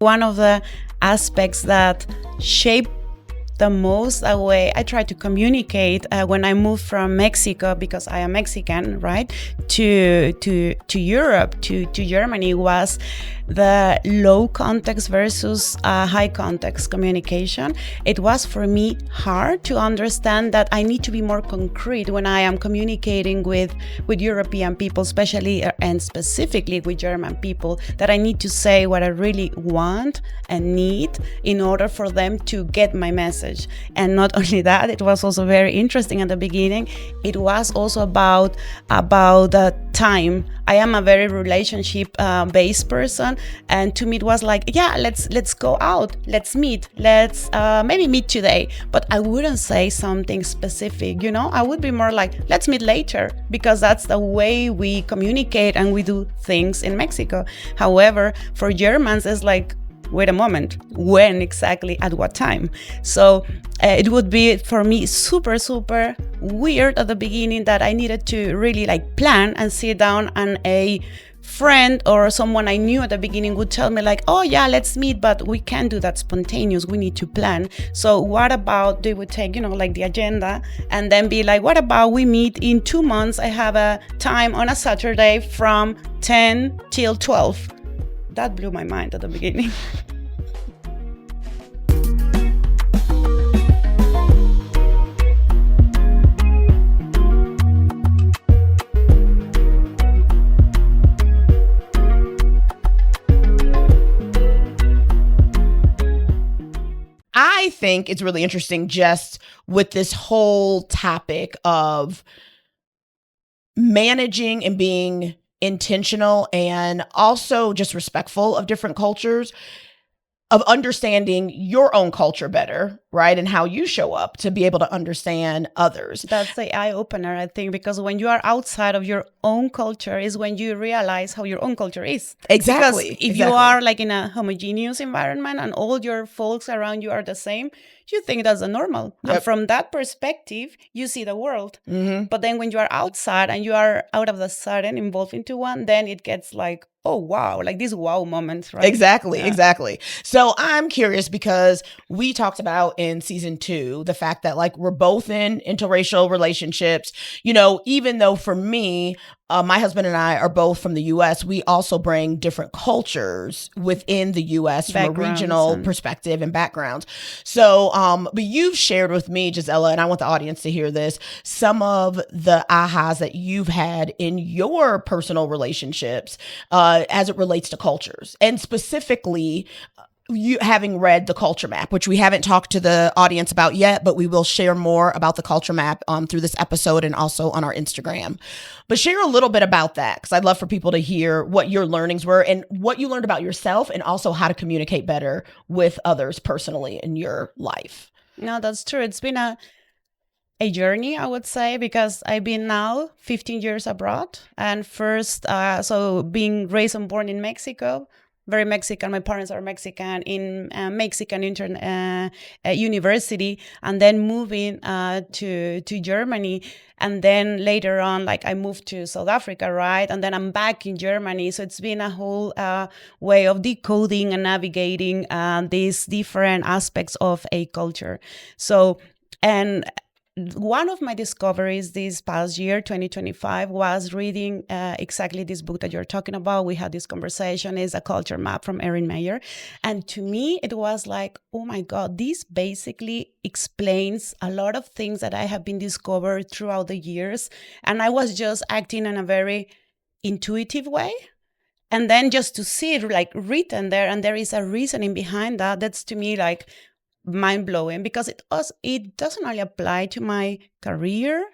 One of the aspects that shape the most the way I try to communicate when I moved from Mexico, because I am Mexican, right, to Europe, to Germany, was the low context versus high context communication. It was for me hard to understand that I need to be more concrete when I am communicating with European people, especially and specifically with German people, that I need to say what I really want and need in order for them to get my message. And not only that, it was also very interesting at the beginning. It was also about the time. I am a very relationship based person, and to me it was like, yeah, let's go out, let's meet, let's maybe meet today. But I wouldn't say something specific, I would be more like, let's meet later, because that's the way we communicate and we do things in Mexico. However, for Germans, it's like, wait a moment, when exactly, at what time? So it would be for me super, super weird at the beginning that I needed to really plan and sit down, and a friend or someone I knew at the beginning would tell me oh yeah, let's meet, but we can't do that spontaneous, we need to plan. So what about, they would take the agenda and then be like, what about we meet in 2 months, I have a time on a Saturday from 10 till 12. That blew my mind at the beginning. I think it's really interesting just with this whole topic of managing and being intentional and also just respectful of different cultures, of understanding your own culture better, right? And how you show up to be able to understand others. That's the eye opener, I think, because when you are outside of your own culture is when you realize how your own culture is. Exactly. Because if you are in a homogeneous environment and all your folks around you are the same, you think that's the normal. Yep. And from that perspective, you see the world. Mm-hmm. But then when you are outside and you are out of the sudden involved into one, then it gets oh, wow, these wow moments, right? Exactly. So I'm curious because we talked about in season 2, the fact that we're both in interracial relationships, even though for me, my husband and I are both from the U.S., we also bring different cultures within the U.S. from a regional perspective and background. So, but you've shared with me, Gisela, and I want the audience to hear this, some of the ahas that you've had in your personal relationships as it relates to cultures. And specifically, you having read the culture map, which we haven't talked to the audience about yet, but we will share more about the culture map through this episode and also on our Instagram. But share a little bit about that, because I'd love for people to hear what your learnings were and what you learned about yourself, and also how to communicate better with others personally in your life. No, that's true. It's been a journey, I would say, because I've been now 15 years abroad. And first, so being raised and born in Mexico, very Mexican. My parents are Mexican, in Mexican university, and then moving to Germany. And then later on, I moved to South Africa, right? And then I'm back in Germany. So it's been a whole way of decoding and navigating these different aspects of a culture. So, and one of my discoveries this past year, 2025, was reading exactly this book that you're talking about. We had this conversation, is A Culture Map from Erin Meyer. And to me, it was oh my God, this basically explains a lot of things that I have been discovered throughout the years. And I was just acting in a very intuitive way. And then just to see it written there, and there is a reasoning behind that, that's to me mind-blowing, because it doesn't only apply to my career,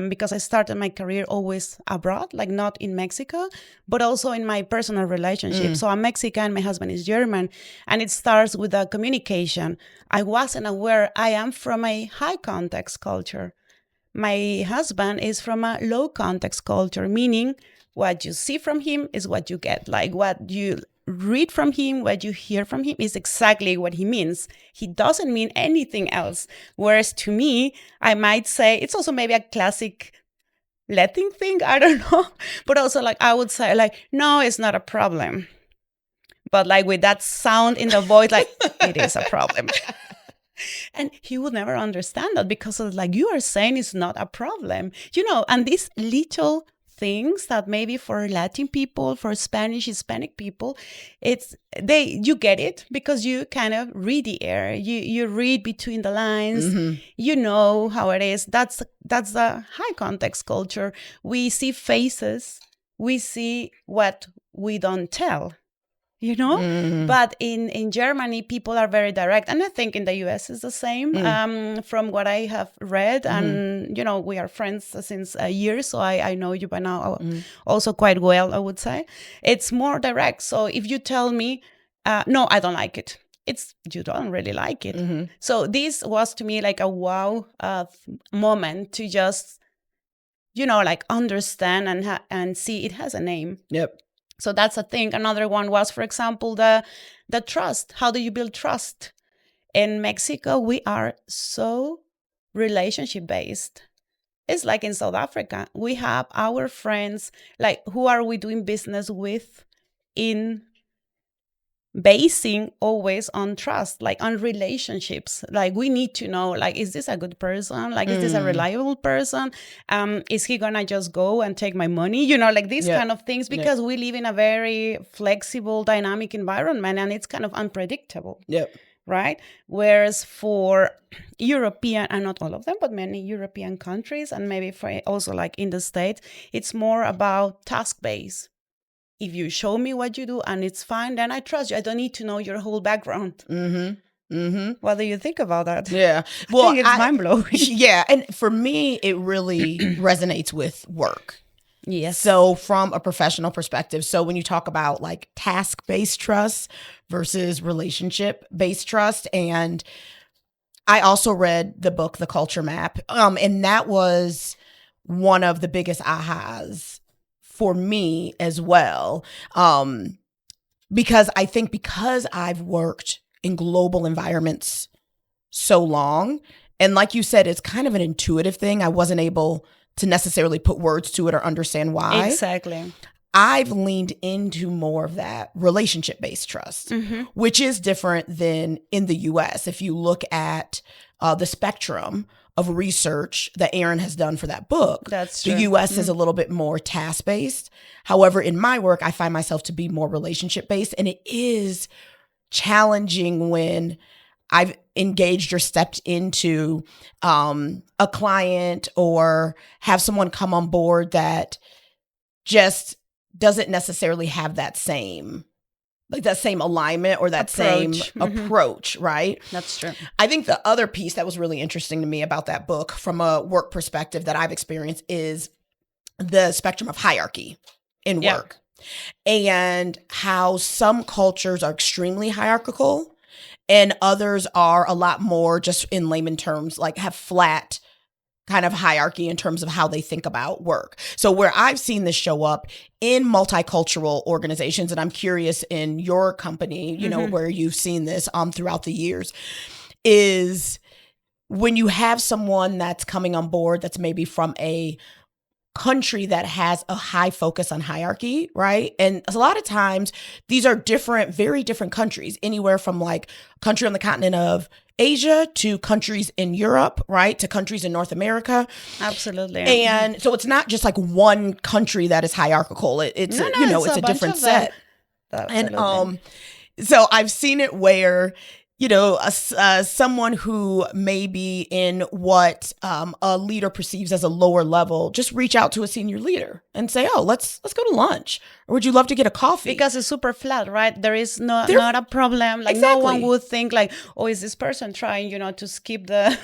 because I started my career always abroad, not in Mexico, but also in my personal relationship. So I'm Mexican, my husband is German, and it starts with the communication. I wasn't aware I am from a high context culture. My husband is from a low context culture, meaning what you see from him is what you get. What you read from him, what you hear from him is exactly what he means. He doesn't mean anything else. Whereas to me, I might say, it's also maybe a classic Latin thing, I don't know. But also I would say no, it's not a problem. but like with that sound in the voice, like it is a problem. And he would never understand that because of like you are saying it's not a problem, and these little things that maybe for Latin people, for Spanish, Hispanic people, you get it because you kind of read the air, you read between the lines, you know how it is. That's the high context culture. We see faces, we see what we don't tell. But in Germany, people are very direct. And I think in the US is the same from what I have read. And, we are friends since a year. So I know you by now also quite well, I would say. It's more direct. So if you tell me, no, I don't like it, you don't really like it. So this was to me like a wow moment to just, like understand and see it has a name. Yep. So that's a thing. Another one was, for example, the trust. How do you build trust? In Mexico, we are so relationship-based. It's like in South Africa. We have our friends, like who are we doing business with in basing always on trust, like on relationships. Like we need to know, like, is this a good person? Like, is this a reliable person? Is he gonna just go and take my money? Like these kind of things, because we live in a very flexible, dynamic environment and it's kind of unpredictable. Yep. Right? Whereas for European, and not all of them, but many European countries, and maybe for also like in the States, it's more about task-based. If you show me what you do and it's fine, then I trust you. I don't need to know your whole background. What do you think about that? Yeah. Well, I think it's mind-blowing. Yeah. And for me, it really resonates with work. Yes. So from a professional perspective, so when you talk about like task-based trust versus relationship-based trust, and I also read the book, The Culture Map, and that was one of the biggest ahas for me as well, because I think because I've worked in global environments so long, and like you said, it's kind of an intuitive thing. I wasn't able to necessarily put words to it or understand why. Exactly. I've leaned into more of that relationship-based trust, which is different than in the US. If you look at the spectrum of research that Erin has done for that book, that's true. The US is a little bit more task-based. However, in my work, I find myself to be more relationship-based, and it is challenging when I've engaged or stepped into a client or have someone come on board that just doesn't necessarily have that same alignment or that same approach, right? That's true. I think the other piece that was really interesting to me about that book from a work perspective that I've experienced is the spectrum of hierarchy in work, and how some cultures are extremely hierarchical and others are a lot more, just in layman terms, like have flat kind of hierarchy in terms of how they think about work. So where I've seen this show up in multicultural organizations, and I'm curious in your company, you know, where you've seen this throughout the years, is when you have someone that's coming on board that's maybe from a country that has a high focus on hierarchy, right? And a lot of times these are very different countries, anywhere from like a country on the continent of Asia to countries in Europe, right? To countries in North America. Absolutely. And so it's not just like one country that is hierarchical. It's a different set. And so I've seen it where, you know, someone who may be in what a leader perceives as a lower level, just reach out to a senior leader and say, "Oh, let's go to lunch, or would you love to get a coffee?" Because it's super flat, right? There is not a problem. Like no one would think like, "Oh, is this person trying, you know, to skip the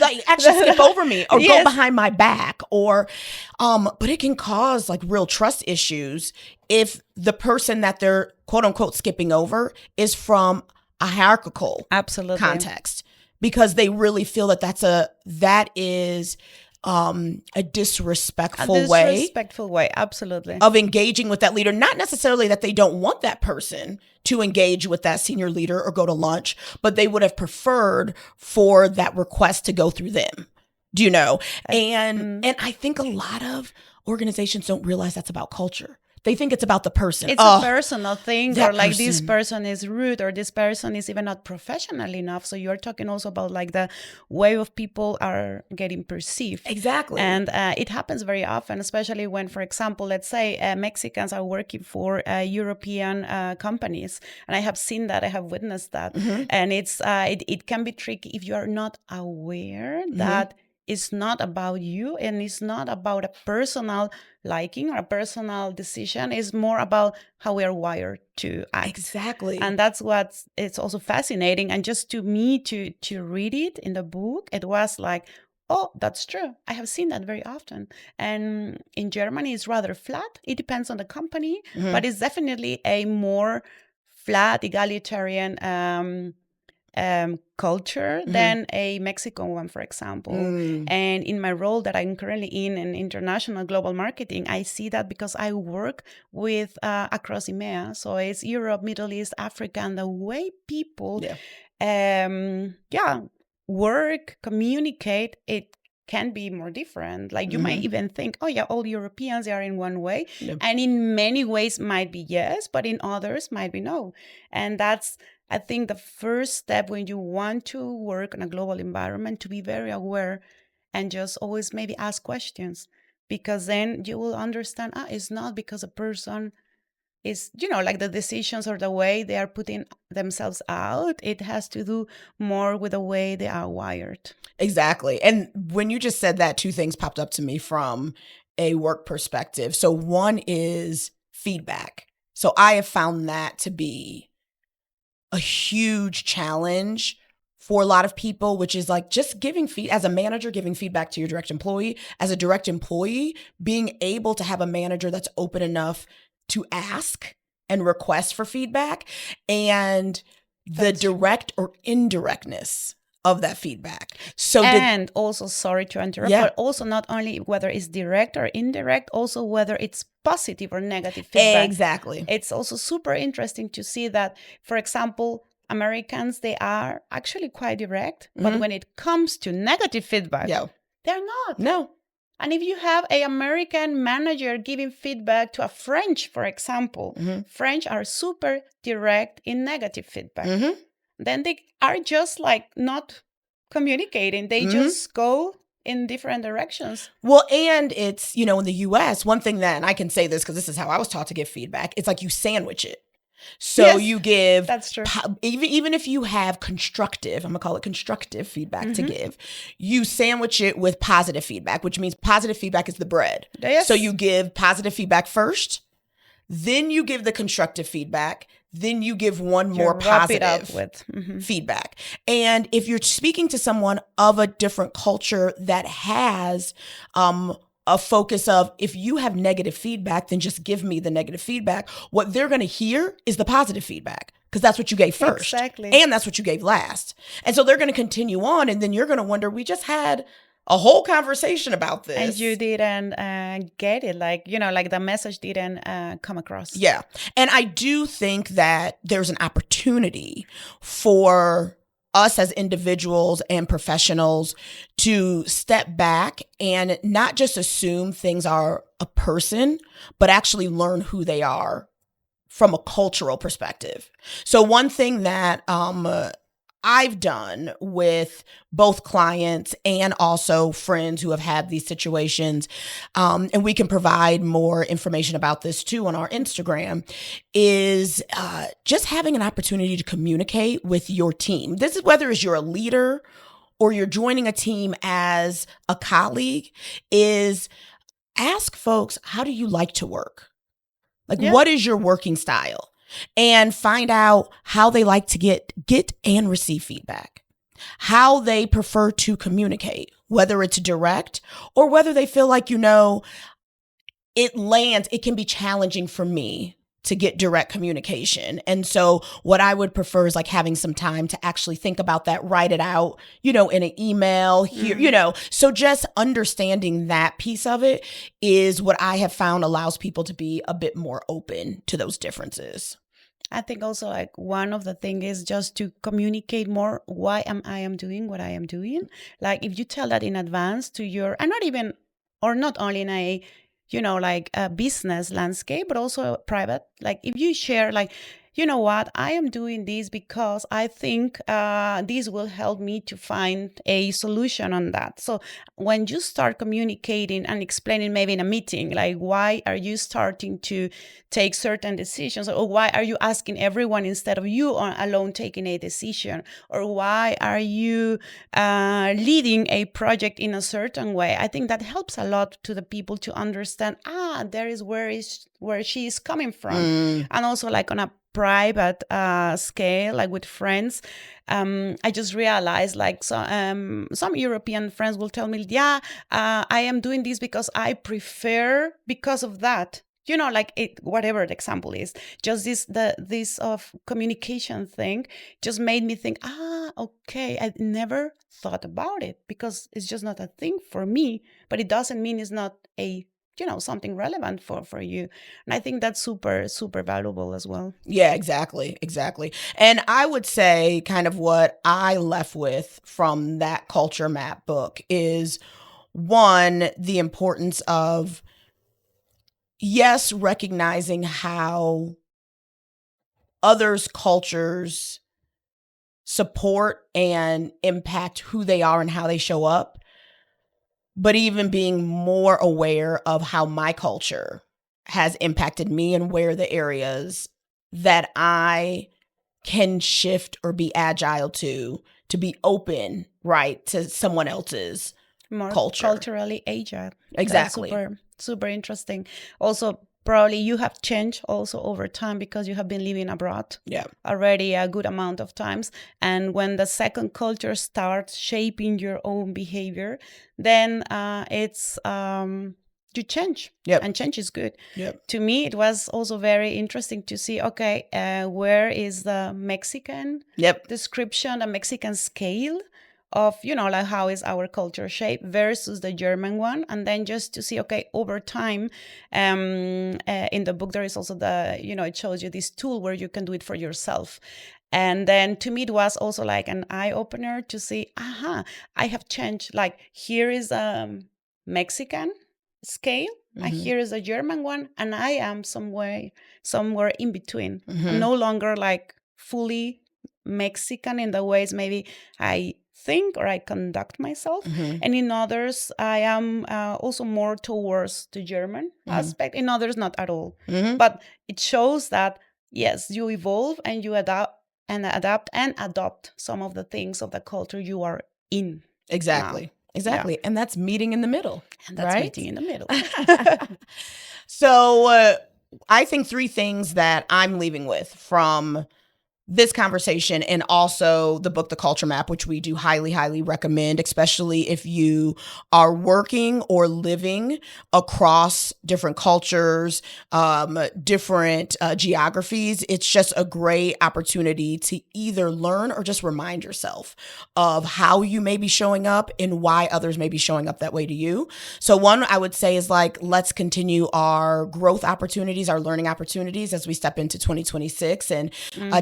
like actually skip over me or go behind my back?" Or, but it can cause like real trust issues if the person that they're quote unquote skipping over is from a hierarchical context, because they really feel that is a disrespectful way, absolutely, of engaging with that leader. Not necessarily that they don't want that person to engage with that senior leader or go to lunch, but they would have preferred for that request to go through them. Do you know? And I think a lot of organizations don't realize that's about culture. They think it's about the person. It's a personal thing, that or like this person. person is rude, or this person is even not professional enough. So you're talking also about like the way of people are getting perceived. Exactly. And it happens very often, especially when, for example, let's say Mexicans are working for European companies. And I have seen that, I have witnessed that. And it can be tricky if you are not aware that it's not about you, and it's not about a personal liking or a personal decision. It's more about how we are wired to act. Exactly. And that's what it's also fascinating. And just to me to read it in the book, it was like, oh, that's true. I have seen that very often. And in Germany, it's rather flat. It depends on the company, but it's definitely a more flat, egalitarian culture than a Mexican one, for example. And in my role that I'm currently in international global marketing, I see that because I work with across EMEA. So it's Europe, Middle East, Africa, and the way people work, communicate, it can be more different. Like you might even think, oh yeah, all Europeans, they are in one way. And in many ways might be yes, but in others might be no. And that's, I think, the first step when you want to work in a global environment, to be very aware and just always maybe ask questions, because then you will understand, it's not because a person is, like the decisions or the way they are putting themselves out. It has to do more with the way they are wired. Exactly. And when you just said that, two things popped up to me from a work perspective. So one is feedback. So I have found that to be a huge challenge for a lot of people, which is like just as a manager, giving feedback to your direct employee, as a direct employee, being able to have a manager that's open enough to ask and request for feedback, and the direct or indirectness of that feedback. So also, sorry to interrupt, Yeah. but also not only whether it's direct or indirect, also whether it's positive or negative feedback. Exactly. It's also super interesting to see that, for example, Americans, they are actually quite direct, but when it comes to negative feedback, they're not. No. And if you have an American manager giving feedback to a French, for example, French are super direct in negative feedback. Then they are just like not communicating. They just go in different directions. Well, and it's, in the US, one thing that, and I can say this because this is how I was taught to give feedback, it's like you sandwich it. So you give, that's true. Even if you have constructive, I'm going to call it constructive feedback to give, you sandwich it with positive feedback, which means positive feedback is the bread. Yes. So you give positive feedback first, then you give the constructive feedback, then you give one more positive feedback. And if you're speaking to someone of a different culture that has a focus of, if you have negative feedback, then just give me the negative feedback. What they're going to hear is the positive feedback, because that's what you gave first. Exactly. And that's what you gave last. And so they're going to continue on, and then you're going to wonder, we just had a whole conversation about this. And you didn't get it. Like, like the message didn't come across. Yeah. And I do think that there's an opportunity for us as individuals and professionals to step back and not just assume things are a person, but actually learn who they are from a cultural perspective. So one thing that I've done with both clients and also friends who have had these situations, and we can provide more information about this too on our Instagram, is just having an opportunity to communicate with your team. This is whether it's you're a leader or you're joining a team as a colleague, is ask folks, how do you like to work? Like, what is your working style? And find out how they like to get and receive feedback, how they prefer to communicate, whether it's direct or whether they feel like, it can be challenging for me to get direct communication. And so what I would prefer is like having some time to actually think about that, write it out, in an email here, so just understanding that piece of it is what I have found allows people to be a bit more open to those differences. I think also like one of the things is just to communicate more why I am doing what I am doing. Like if you tell that in advance to your, and not only in a like a business landscape, but also private. Like if you share, like, you know what, I am doing this because I think this will help me to find a solution on that. So when you start communicating and explaining, maybe in a meeting, like, why are you starting to take certain decisions, or why are you asking everyone instead of you alone taking a decision, or why are you leading a project in a certain way, I think that helps a lot to the people to understand, there is where she is coming from. And also, like, on a private scale, like with friends, I just realized, like, some European friends will tell me, I am doing this because I prefer because of that. Like whatever the example is, just this of communication thing just made me think, okay, I never thought about it, because it's just not a thing for me, but it doesn't mean it's not a something relevant for you. And I think that's super, super valuable as well. Yeah, exactly. And I would say kind of what I left with from that culture map book is, one, the importance of, yes, recognizing how others' cultures support and impact who they are and how they show up, but even being more aware of how my culture has impacted me and where the areas that I can shift or be agile to be open, right, to someone else's more culture. Culturally agile. Exactly. That's super, super interesting. Also, probably you have changed also over time, because you have been living abroad already a good amount of times. And when the second culture starts shaping your own behavior, then it's you change. And change is good. To me, it was also very interesting to see, okay, where is the Mexican description, the Mexican scale of, like, how is our culture shaped versus the German one. And then just to see, okay, over time, in the book, there is also it shows you this tool where you can do it for yourself. And then to me, it was also like an eye-opener to see, I have changed. Like, here is a Mexican scale, and here is a German one, and I am somewhere in between. I'm no longer like fully Mexican in the ways maybe I think or I conduct myself. And in others, I am also more towards the German aspect. In others, not at all. But it shows that, yes, you evolve and you adapt and adopt some of the things of the culture you are in. Exactly. And that's meeting in the middle. And that's meeting in the middle. So I think 3 things that I'm leaving with from this conversation, and also the book, The Culture Map, which we do highly, highly recommend, especially if you are working or living across different cultures, different geographies. It's just a great opportunity to either learn or just remind yourself of how you may be showing up and why others may be showing up that way to you. So one, I would say, is like, let's continue our growth opportunities, our learning opportunities as we step into 2026 and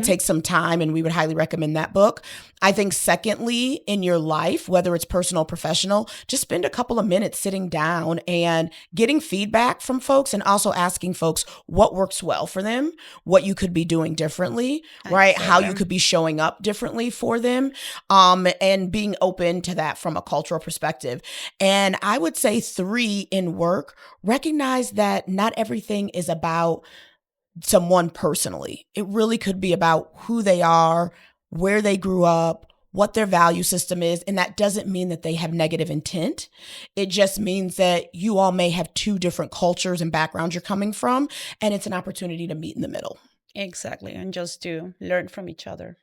take some time, and we would highly recommend that book. I think secondly, in your life, whether it's personal or professional, just spend a couple of minutes sitting down and getting feedback from folks, and also asking folks what works well for them, what you could be doing differently, right? How you could be showing up differently for them, and being open to that from a cultural perspective. And I would say 3, in work, recognize that not everything is about someone personally. It really could be about who they are, where they grew up, what their value system is. And that doesn't mean that they have negative intent. It just means that you all may have 2 different cultures and backgrounds you're coming from, and it's an opportunity to meet in the middle. Exactly. And just to learn from each other.